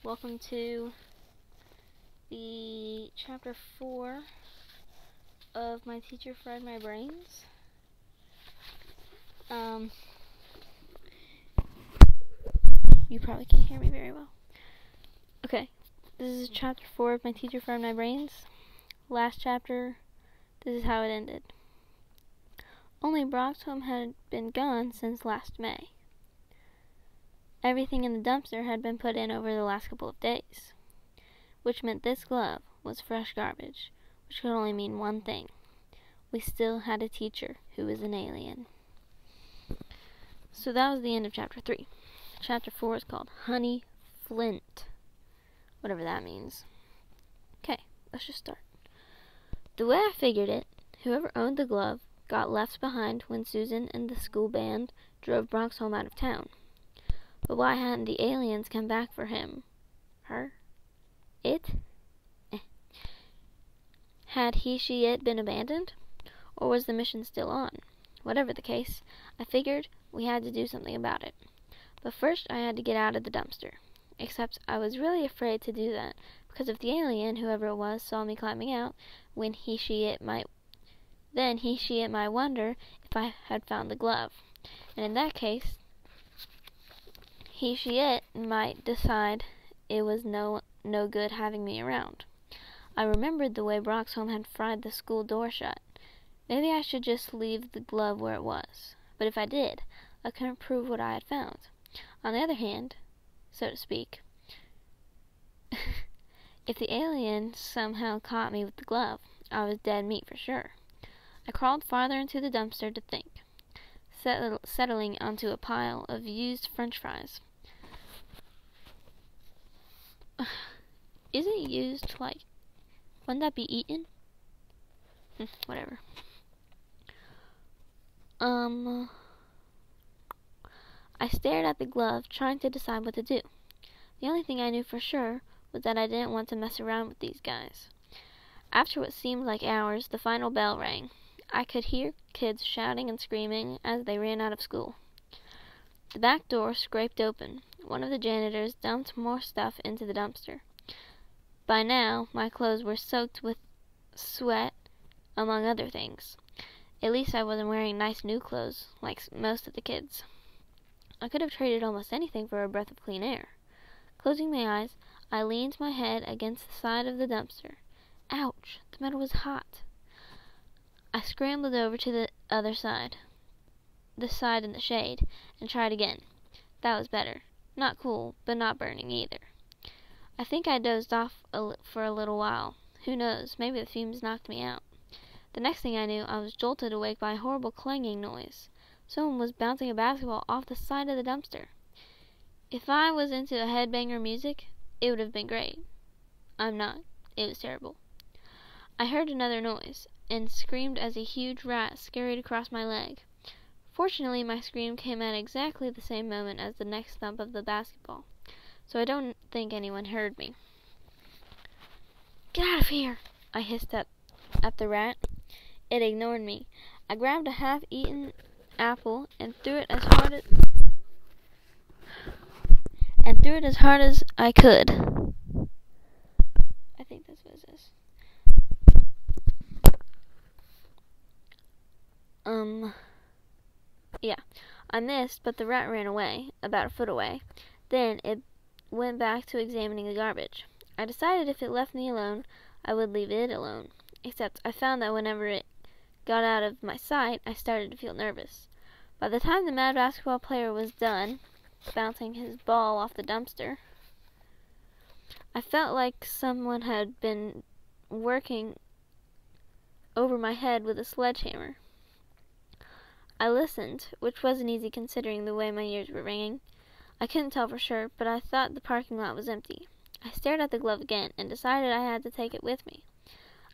Welcome to the chapter 4 of My Teacher Fried My Brains. You probably can't hear me very well. Okay, this is chapter 4 of My Teacher Fried My Brains. Last chapter, this is how it ended. Only Broxholm had been gone since last May. Everything in the dumpster had been put in over the last couple of days, which meant this glove was fresh garbage, which could only mean one thing. We still had a teacher who was an alien. So that was the end of chapter 3. Chapter 4 is called Honey Flint, whatever that means. Okay, let's just start. The way I figured it, whoever owned the glove got left behind when Susan and the school band drove Broxholm out of town. But why hadn't the aliens come back for him? Her? It? Had he, she, it been abandoned? Or was the mission still on? Whatever the case, I figured we had to do something about it. But first I had to get out of the dumpster. Except I was really afraid to do that, because if the alien, whoever it was, saw me climbing out, then he, she, it might wonder if I had found the glove. And in that case, he, she, it might decide it was no good having me around. I remembered the way Broxholm had fried the school door shut. Maybe I should just leave the glove where it was. But if I did, I couldn't prove what I had found. On the other hand, so to speak, if the alien somehow caught me with the glove, I was dead meat for sure. I crawled farther into the dumpster to think, settling onto a pile of used French fries. Isn't used, like, wouldn't that be eaten? Whatever. I stared at the glove, trying to decide what to do. The only thing I knew for sure was that I didn't want to mess around with these guys. After what seemed like hours, the final bell rang. I could hear kids shouting and screaming as they ran out of school. The back door scraped open. One of the janitors dumped more stuff into the dumpster. By now, my clothes were soaked with sweat, among other things. At least I wasn't wearing nice new clothes, like most of the kids. I could have traded almost anything for a breath of clean air. Closing my eyes, I leaned my head against the side of the dumpster. Ouch! The metal was hot. I scrambled over to the other side, the side in the shade, and tried again. That was better. Not cool, but not burning either. I think I dozed off for a little while. Who knows, maybe the fumes knocked me out. The next thing I knew, I was jolted awake by a horrible clanging noise. Someone was bouncing a basketball off the side of the dumpster. If I was into headbanger music, it would have been great. I'm not. It was terrible. I heard another noise, and screamed as a huge rat scurried across my leg. Fortunately, my scream came at exactly the same moment as the next thump of the basketball, so I don't think anyone heard me. Get out of here! I hissed at the rat. It ignored me. I grabbed a half-eaten apple and threw it as hard as I could. I think that's what it is. Yeah. I missed, but the rat ran away, about a foot away. Then it went back to examining the garbage. I decided if it left me alone, I would leave it alone. Except I found that whenever it got out of my sight, I started to feel nervous. By the time the mad basketball player was done bouncing his ball off the dumpster, I felt like someone had been working over my head with a sledgehammer. I listened, which wasn't easy considering the way my ears were ringing. I couldn't tell for sure, but I thought the parking lot was empty. I stared at the glove again and decided I had to take it with me.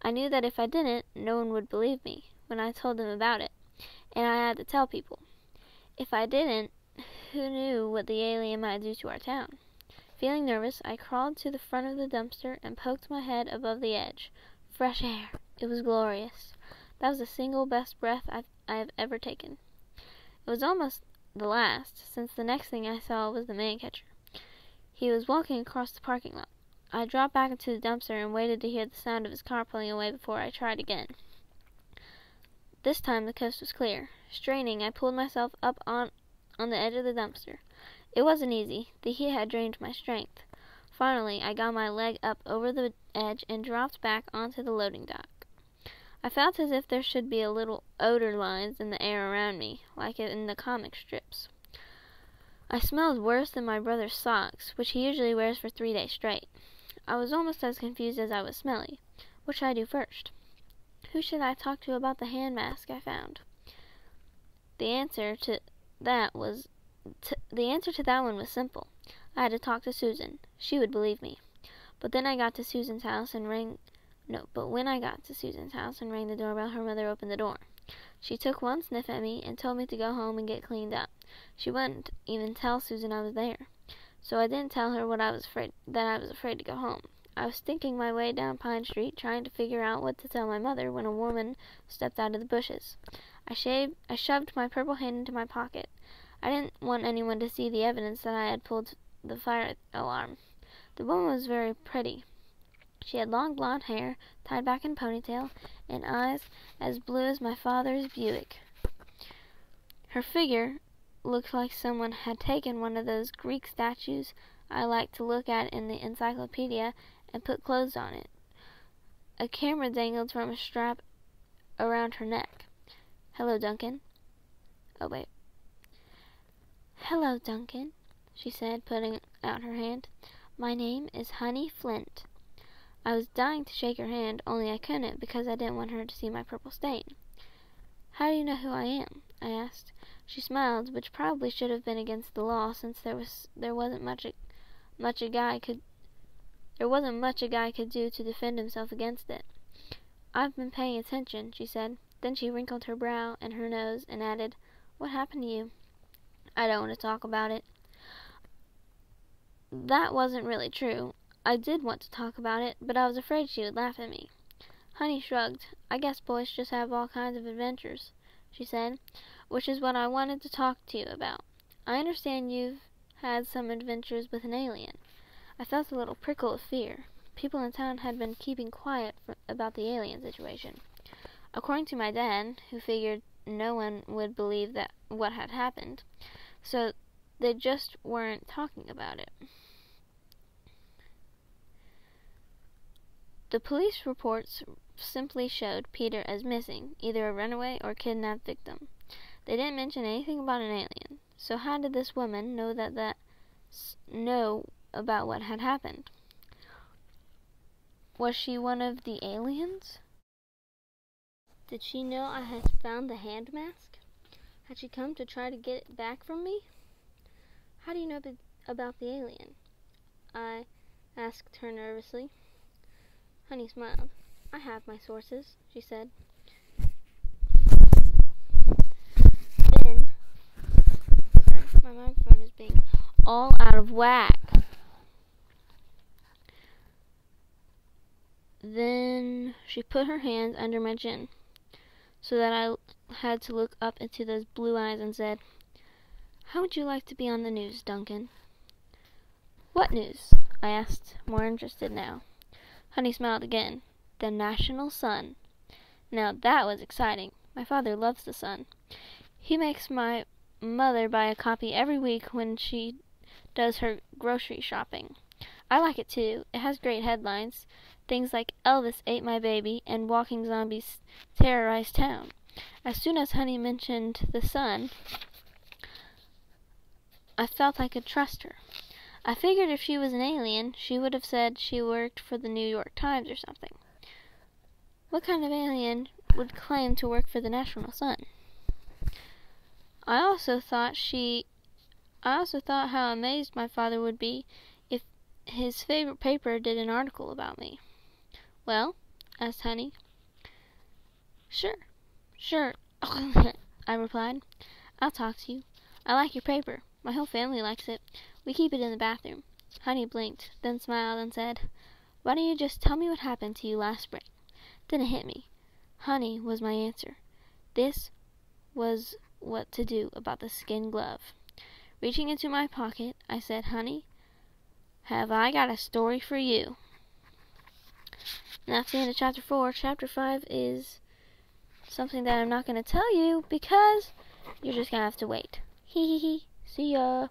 I knew that if I didn't, no one would believe me when I told them about it, and I had to tell people. If I didn't, who knew what the alien might do to our town? Feeling nervous, I crawled to the front of the dumpster and poked my head above the edge. Fresh air. It was glorious. That was the single best breath I have ever taken. It was almost the last, since the next thing I saw was the man catcher. He was walking across the parking lot. I dropped back into the dumpster and waited to hear the sound of his car pulling away before I tried again. This time the coast was clear. Straining, I pulled myself up on the edge of the dumpster. It wasn't easy. The heat had drained my strength. Finally, I got my leg up over the edge and dropped back onto the loading dock. I felt as if there should be a little odor lines in the air around me, like in the comic strips. I smelled worse than my brother's socks, which he usually wears for 3 days straight. I was almost as confused as I was smelly. What should I do first? Who should I talk to about the hand mask I found? The answer to that one was simple. I had to talk to Susan. She would believe me. But when I got to Susan's house and rang the doorbell, her mother opened the door. She took one sniff at me and told me to go home and get cleaned up. She wouldn't even tell Susan I was there. So I didn't tell her that I was afraid to go home. I was thinking my way down Pine Street, trying to figure out what to tell my mother, when a woman stepped out of the bushes. I shoved my purple hand into my pocket. I didn't want anyone to see the evidence that I had pulled the fire alarm. The woman was very pretty. She had long blonde hair, tied back in a ponytail, and eyes as blue as my father's Buick. Her figure looked like someone had taken one of those Greek statues I like to look at in the encyclopedia and put clothes on it. A camera dangled from a strap around her neck. Hello, Duncan, she said, putting out her hand. My name is Honey Flint. I was dying to shake her hand, only I couldn't because I didn't want her to see my purple stain. How do you know who I am? I asked. She smiled, which probably should have been against the law, since there wasn't much a guy could do to defend himself against it. I've been paying attention, she said. Then she wrinkled her brow and her nose and added, What happened to you? I don't want to talk about it. That wasn't really true. I did want to talk about it, but I was afraid she would laugh at me. Honey shrugged. I guess boys just have all kinds of adventures, she said, which is what I wanted to talk to you about. I understand you've had some adventures with an alien. I felt a little prickle of fear. People in town had been keeping quiet about the alien situation. According to my dad, who figured no one would believe that what had happened, so they just weren't talking about it. The police reports simply showed Peter as missing, either a runaway or kidnapped victim. They didn't mention anything about an alien. So how did this woman know about what had happened? Was she one of the aliens? Did she know I had found the hand mask? Had she come to try to get it back from me? How do you know about the alien? I asked her nervously. Honey smiled. I have my sources, she said. Then, my microphone is being all out of whack. Then she put her hands under my chin, so that I had to look up into those blue eyes and said, How would you like to be on the news, Duncan? What news? I asked, more interested now. Honey smiled again. The National Sun. Now that was exciting. My father loves the Sun. He makes my mother buy a copy every week when she does her grocery shopping. I like it too. It has great headlines. Things like Elvis ate my baby and walking zombies terrorized town. As soon as Honey mentioned the Sun, I felt I could trust her. I figured if she was an alien, she would have said she worked for the New York Times or something. What kind of alien would claim to work for the National Sun? I also thought how amazed my father would be if his favorite paper did an article about me. Well, asked Honey. Sure, I replied. I'll talk to you. I like your paper. My whole family likes it. We keep it in the bathroom. Honey blinked, then smiled and said, Why don't you just tell me what happened to you last spring? Then it hit me. Honey was my answer. This was what to do about the skin glove. Reaching into my pocket, I said, Honey, have I got a story for you. And that's the end of chapter 4. Chapter 5 is something that I'm not going to tell you because you're just going to have to wait. Hee hee hee. See ya.